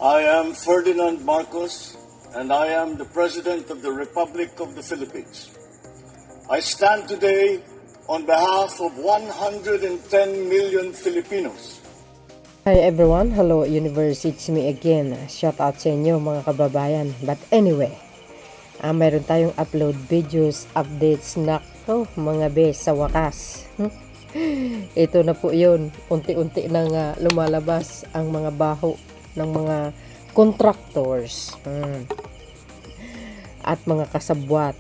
I am Ferdinand Marcos, and I am the President of the Republic of the Philippines. I stand today on behalf of 110 million Filipinos. Hi everyone, hello universe, it's me again. Shout out sa inyo mga kababayan. But anyway, mayroon tayong upload videos, updates na mga bes sa wakas. Ito na po yun, unti-unti nang lumalabas ang mga baho ng mga contractors at mga kasabwat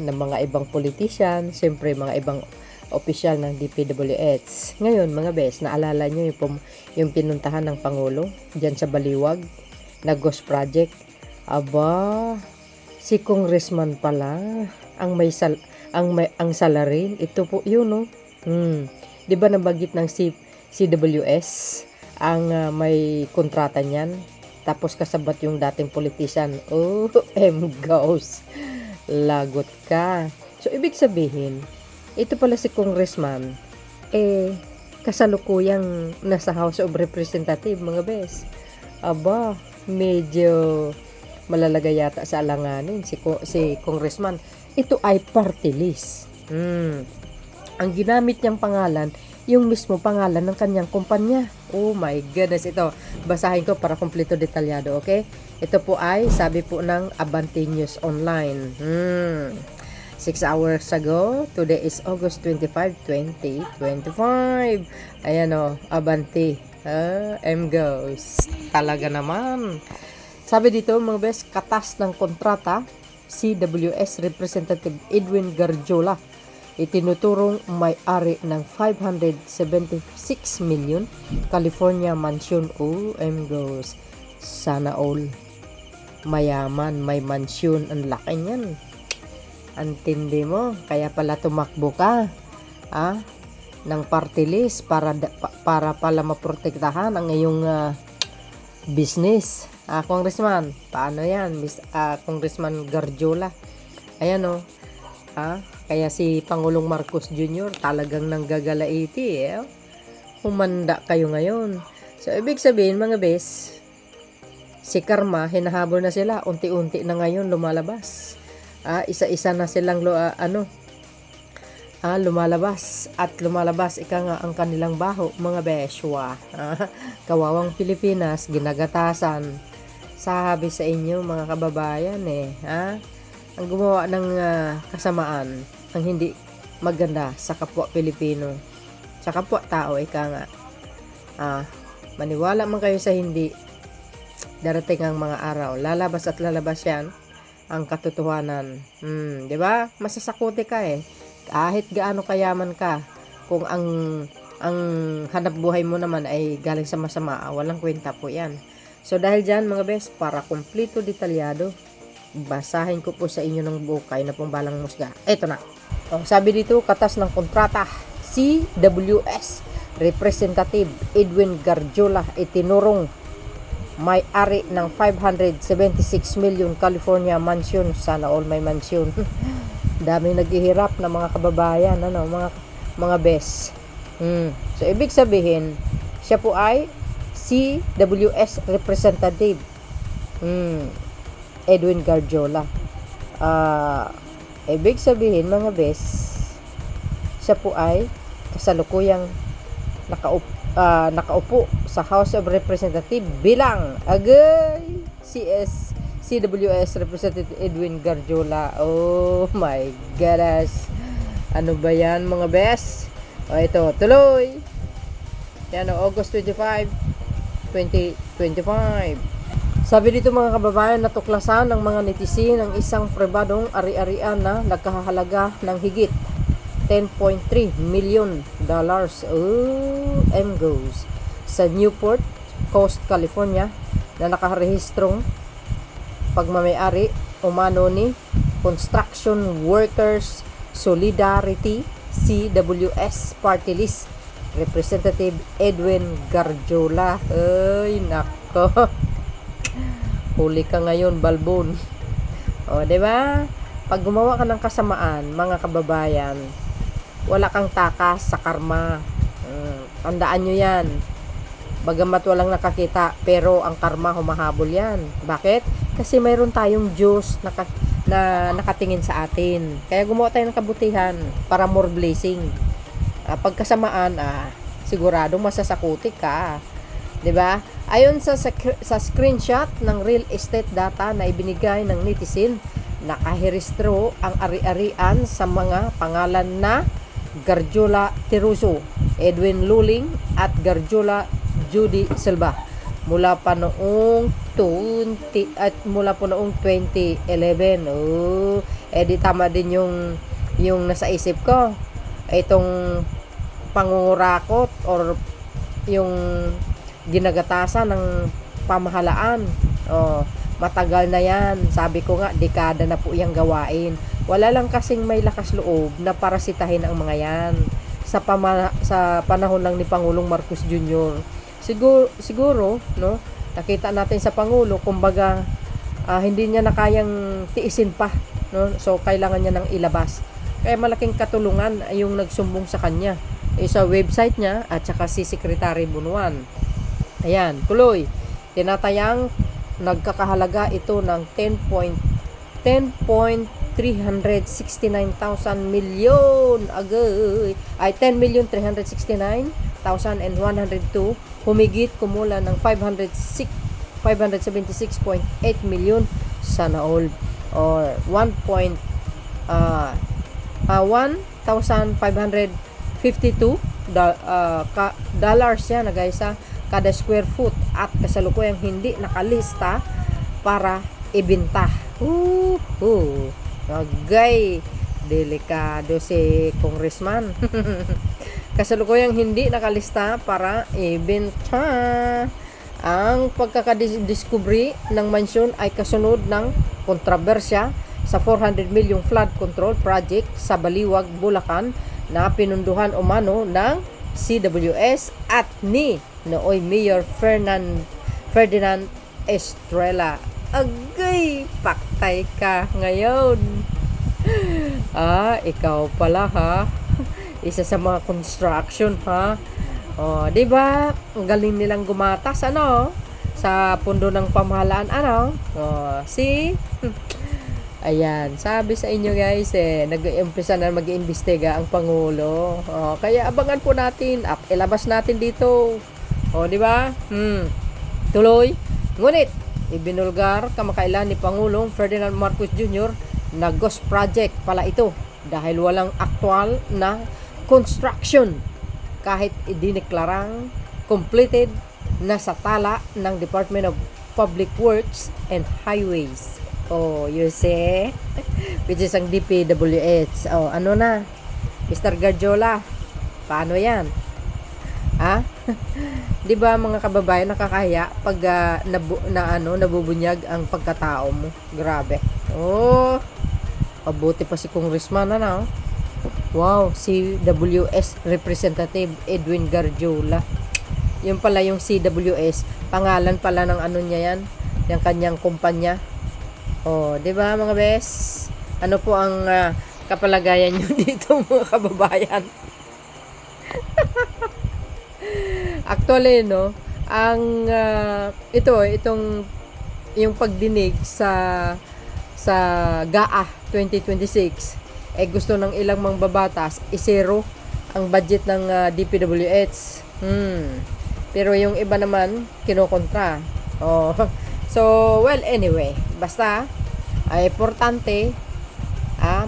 ng mga ibang politician, siyempre mga ibang opisyal ng DPWH. Ngayon mga bes, naalala nyo yung pinuntahan ng Pangulo dyan sa Baliwag na Ghost Project? Aba, si Congressman pala ang salarin. Ito po yun, no? Di ba nabagit ng CWS ang may kontrata niyan? Tapos kasabat yung dating politician. Oh, goes. Lagot ka. So, ibig sabihin, ito pala si Congressman, kasalukuyang nasa House of Representatives, mga bes. Aba, medyo malalagay yata sa alanganin si Congressman. Ito ay party list. Ang ginamit niyang pangalan, yung mismo pangalan ng kanyang kumpanya. Oh my goodness, ito. Basahin ko para kumpleto detalyado, okay? Ito po ay, sabi po ng Abante News Online. 6 hours ago, today is August 25, 2025. Ayan o, Abante. Goes. Talaga naman. Sabi dito, mga best, katas ng kontrata, CWS Representative Edwin Garjola, itinuturong may-ari ng 576 million California Mansion. Goes. Sana all mayaman, may mansion. Ang laki niyan. Antindi mo, kaya pala tumakbo ka ng party list para pala maprotektahan ang iyong business. Congressman, paano yan? Congressman Garjola. Ayan o. Kaya si Pangulong Marcos Jr. talagang nanggagalaiti. Humanda kayo ngayon. So, ibig sabihin mga bes, si Karma, hinahabol na sila. Unti-unti na ngayon lumalabas. Isa-isa na silang lumalabas. At lumalabas, ika nga ang kanilang baho, mga beswa. Kawawang Pilipinas, ginagatasan. Sabi sa inyo, mga kababayan, ang gumawa ng kasamaan, ang hindi maganda sa kapwa Pilipino, sa kapwa tao, ika nga. Maniwala man kayo sa hindi, darating ang mga araw, lalabas at lalabas yan ang katotohanan. Di ba? Masasakuti ka kahit gaano kayaman ka, kung ang hanap buhay mo naman ay galing sa masama, walang kwenta po yan. So dahil dyan mga best, para kumplito detalyado, basahin ko po sa inyo ng bukay na pong balang musga. Ito na. Sabi dito, katas ng kontrata, CWS Representative Edwin Garjola, itinurong may-ari ng 576 million California Mansion. Sana all may mansion. Daming naghihirap na mga kababayan, mga best. So ibig sabihin, siya po ay CWS Representative Edwin Garjola. Ibig sabihin mga bes, siya po ay kasalukuyang nakaupo sa House of Representatives bilang CWS Representative Edwin Garjola. Oh my goodness. Ano ba yan mga bes? Ito, tuloy. Yan August 25, 2025. Sabi dito mga kababayan, natuklasan ng mga netizen ang isang pribadong ari-arian na nagkahalaga ng higit $10.3 million goes sa Newport Coast, California, na nakarehistrong pagmamayari umano ni Construction Workers Solidarity CWS Party List Representative Edwin Garjola. Ay nako, huli ka ngayon, balbon. Diba? Pag gumawa ka ng kasamaan, mga kababayan, wala kang takas sa karma. Tandaan nyo yan. Bagamat walang nakakita, pero ang karma humahabol yan. Bakit? Kasi mayroon tayong Diyos na nakatingin sa atin. Kaya gumawa tayo ng kabutihan para more blessing. Pagkasamaan, siguradong masasakuti ka. 'Di ba? Ayon sa screenshot ng real estate data na ibinigay ng netizen, nakahirestro ang ari-arian sa mga pangalan na Garjola Tiruso, Edwin Luling at Garjola Judy Silva mula pa noong 2011. Di tama din yung nasa isip ko. Itong pangungurakot or yung ginagatasan ng pamahalaan. Matagal na yan. Sabi ko nga, dekada na po yung gawain. Wala lang kasing may lakas loob na parasitahin ang mga yan sa panahon lang ni Pangulong Marcos Jr. Siguro, no, nakita natin sa Pangulo, kumbaga, hindi niya na kayang tiisin pa, no? So, kailangan niya nang ilabas. Kaya malaking katulungan ay yung nagsumbong sa kanya. Sa website niya at saka si Secretary Bunuan. Ayan, tuloy. Tinatayang nagkakahalaga ito ng 10,369,000 million agay ay 10,369,102 humigit kumula ng 576.8 million sana all or 1,552 dollars yan na guys kada square foot at kasalukuyang hindi nakalista para ibenta. Agay, delikado si Congressman. Kasalukuyang hindi nakalista para ibenta. Ang pagkakadiscovery ng mansyon ay kasunod ng kontrobersya sa 400 milyong flood control project sa Baliwag, Bulacan na pinunduhan umano ng CWS at ni nooy Mayor Ferdinand Estrella. Agay, paktay ka ngayon. Ikaw pala ha. Isa sa mga construction ha. Di ba? Ang galing nilang gumatas sa pundo ng pamahalaan Ayan, sabi sa inyo guys nag-uumpisa na mag-iimbestiga ang Pangulo. Kaya abangan po natin, ilabas natin dito. Di ba? Tuloy. Ngunit ibinulgar kamakailan ni Pangulong Ferdinand Marcos Jr. na ghost project pala ito dahil walang aktual na construction kahit idineklarang completed na sa tala ng Department of Public Works and Highways. You see? Which is ang DPWH. Ano na? Mr. Garjola, paano yan? Di ba mga kababayan, nakakaya pag nabubunyag ang pagkatao mo? Grabe. Pabuti pa si Congressman Wow, CWS Representative Edwin Garjola. Yun pala yung CWS, pangalan pala ng niya yan, yung kanyang kumpanya. Di ba mga bes? Ano po ang kapalagayan nyo dito mga kababayan? Actually, ang itong yung pagdinig sa GAA 2026 gusto ng ilang mangbabatas isero ang budget ng DPWH. Pero yung iba naman kinokontra. So, well, anyway, basta importante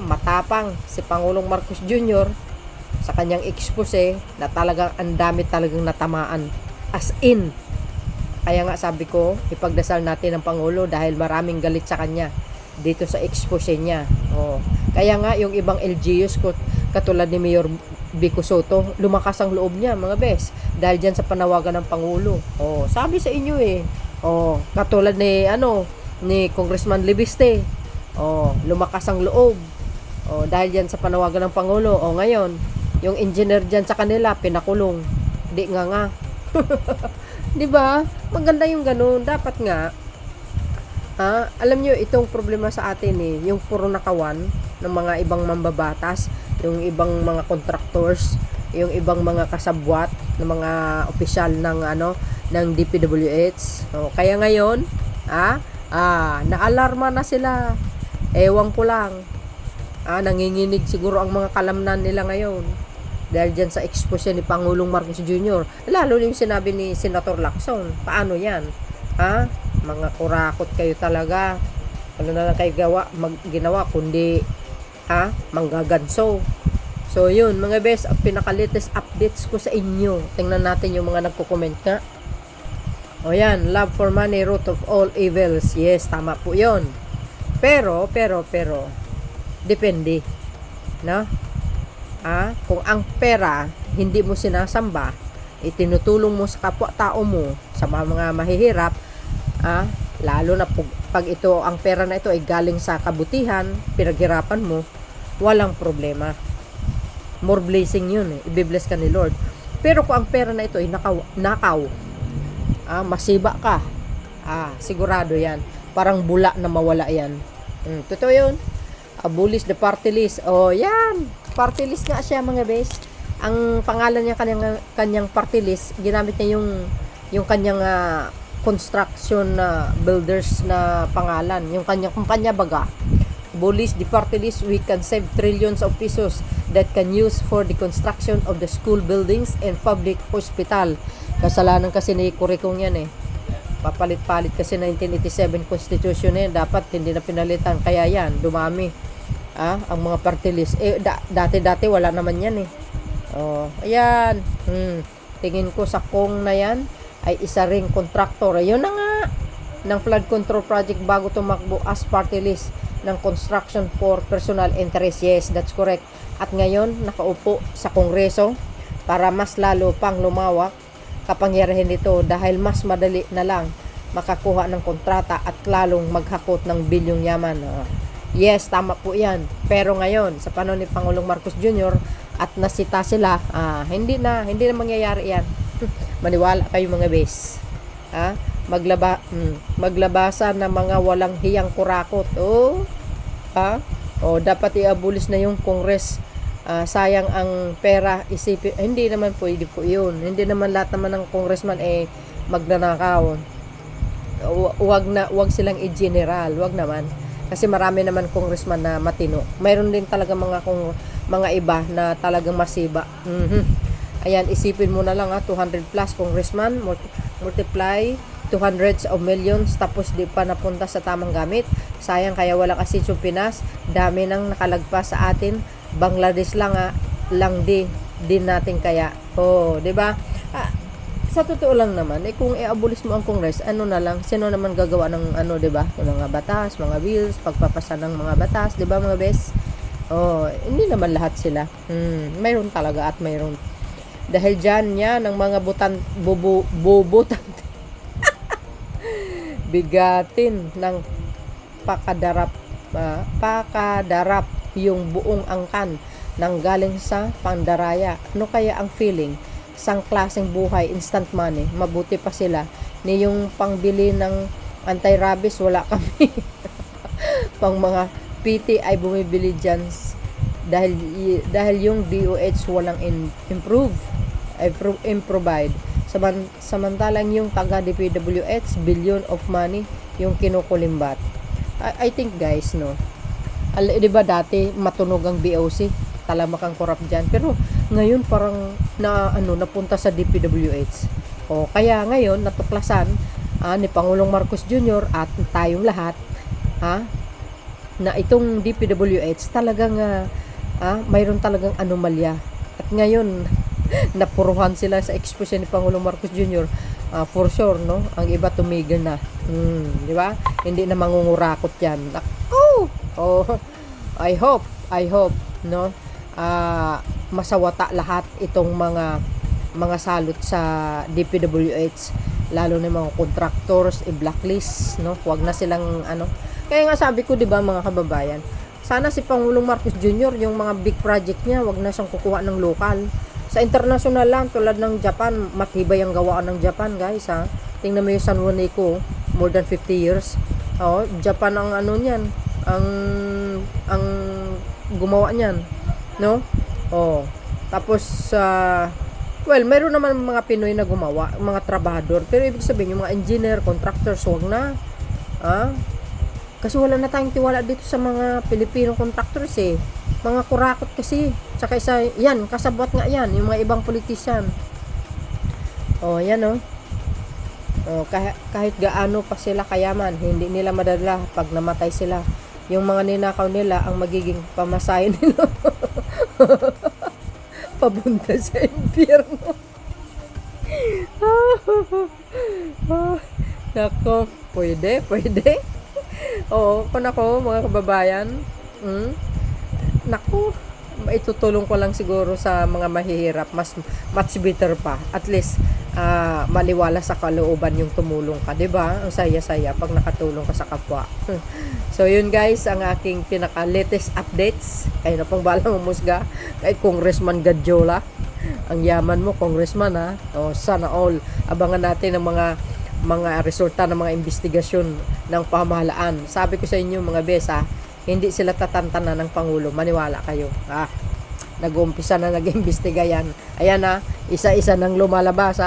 matapang si Pangulong Marcos Jr. sa kanyang expose na talagang ang dami talagang natamaan. As in. Kaya nga sabi ko, ipagdasal natin ang Pangulo dahil maraming galit sa kanya dito sa expose niya. Kaya nga yung ibang LGUs katulad ni Mayor Vico Soto, lumakas ang loob niya mga bes dahil dyan sa panawagan ng Pangulo. Sabi sa inyo katulad ni Congressman Libiste. Lumakas ang loob. Dahil dyan sa panawagan ng Pangulo. Ngayon, yung engineer dyan sa kanila pinakulong. Di nga. 'Di ba? Maganda yung ganun. Dapat nga alam nyo, itong problema sa atin yung puro nakawan ng mga ibang mambabatas, yung ibang mga contractors, yung ibang mga kasabwat ng mga opisyal ng ng DPWH. Kaya ngayon, naalarma na sila. Ewan ko lang. Nanginginig siguro ang mga kalamnan nila ngayon. Dahil dyan sa expose ni Pangulong Marcos Jr. Lalo yung sinabi ni Senator Lacson. Paano yan? Mga kurakot kayo talaga. Ano na lang kayo ginawa kundi manggaganso. So yun mga best, ang pinaka-latest updates ko sa inyo. Tingnan natin yung mga nagko-comment nga. O yan, love for money, root of all evils. Yes, tama po yun. Pero, depende. No? Kung ang pera, hindi mo sinasamba, itinutulong mo sa kapwa-tao mo, sa mga mahihirap, lalo na pag ito, ang pera na ito ay galing sa kabutihan, pinaghirapan mo, walang problema. More blessing yun eh. Ibibless ka ni Lord. Pero kung ang pera na ito ay nakaw, masiba ka, sigurado yan. Parang bula na mawala yan. Totoo yun. Abolish the party list. Yan. Party list nga siya mga bes. Ang pangalan niya kanyang party list, ginamit niya yung kanyang construction builders na pangalan. Yung kanyang kumpanya baga. Abolish the party list, we can save trillions of pesos that can use for the construction of the school buildings and public hospital. Kasalanan kasi ni Kurikong yan eh. Papalit-palit kasi 1987 Constitution eh. Dapat hindi na pinalitan. Kaya yan, dumami. Ang mga party list. Dati-dati wala naman yan eh. Ayan. Tingin ko sa Kong na yan ay isa ring contractor. Ayun na nga. Ng flood control project bago tumakbo as party list ng construction for personal interest. Yes, that's correct. At ngayon, nakaupo sa Kongreso para mas lalo pang lumawak kapangyarihan nito dahil mas madali na lang makakuha ng kontrata at lalong maghakot ng bilyong yaman. Yes, tama po yan. Pero ngayon, sa panahon ni Pangulong Marcos Jr. at nasita sila, hindi na mangyayari yan. Maniwala kayo mga bes. Maglabasa ng mga walang hiyang kurakot. Dapat i-abolish na yung Congress. Sayang ang pera, isipin. Hindi naman pwede po yun. Hindi naman lahat naman ng congressman magnanakaw. Wag silang i-general. Wag naman. Kasi marami naman congressman na matino. Mayroon din talaga mga iba na talagang masiba. Ayan, isipin mo na lang 200 plus congressman, multiply to hundreds of millions, tapos di pa napunta sa tamang gamit. Sayang, kaya wala kasi yung Pinas. Dami nang nakalagpas sa atin. Bangladesh lang din natin kaya. Di ba? Sa totoo lang naman, kung i-abolish mo ang Congress, sino naman gagawa ng di ba? Yung mga batas, mga bills, pagpapasa ng mga batas, di ba mga bes? Hindi naman lahat sila. Mayroon talaga at mayroon. Dahil dyan ng mga bubutan bigatin ng pakadarap yung buong angkan nang galing sa pandaraya. Ano kaya ang feeling? Sang klaseng buhay, instant money, mabuti pa sila ni yung pangbili ng anti-rabies wala kami. Pang mga PT ay bumibili dyan dahil yung DOH walang improvide. Samantalang yung taga DPWH billion of money yung kinukulimbat. I think guys, di ba dati matunog ang BOC, talamak ang corrupt dyan, pero ngayon parang napunta sa DPWH. Kaya ngayon natuklasan ni Pangulong Marcos Jr. at tayong lahat na itong DPWH talagang mayroon talagang anomalya. At ngayon napuruhan sila sa exposure ni Pangulong Marcos Jr. For sure, ang iba tumigil na. Di ba? Hindi na mangungurakot yan. I hope, masawata lahat itong mga salot sa DPWH, lalo na mga contractors, i-blacklist, Huwag na silang Kaya nga sabi ko, di ba mga kababayan, sana si Pangulong Marcos Jr., yung mga big project niya, wag na siyang kukuha ng lokal. Sa international lang, tulad ng Japan, matibay ang gawaan ng Japan, guys, Tingnan mo yung San Juanico, more than 50 years. Japan ang niyan, ang gumawa niyan, Tapos, well, meron naman mga Pinoy na gumawa, mga trabahador. Pero ibig sabihin, yung mga engineer, contractors, huwag na. Kasi wala na tayong tiwala dito sa mga Pilipinong contractors eh. Mga kurakot kasi. Tsaka isa, yan, kasabwat nga yan, yung mga ibang politician. Yan kahit gaano pa sila kayaman, hindi nila madala pag namatay sila. Yung mga ninakaw nila ang magiging pamasahe nila. Papunta sa impyerno. Nako, pwede. Oo, kung ako, mga kababayan, nako, itutulong ko lang siguro sa mga mahihirap, much better pa. At least, maliwala sa kalooban yung tumulong ka, 'di ba? Ang saya-saya pag nakatulong ka sa kapwa. So yun guys, ang aking pinaka-latest updates. Kayo na pang balang umusga kay Congressman Gadjola. Ang yaman mo, Congressman, ha? Sana all. Abangan natin ang mga resulta ng mga investigasyon ng pamahalaan. Sabi ko sa inyo mga besa, hindi sila tatantanan ng Pangulo. Maniwala kayo. Nag-uumpisa na nag-imbestiga yan. Ayan isa-isa nang lumalabas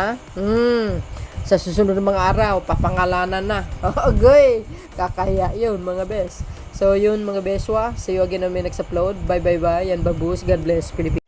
Sa susunod ng mga araw, papangalanan na. Agoy! Kakahiya yun mga bes. So yun mga beswa, see you again on my next upload. Bye. Yan babus. God bless Philippines.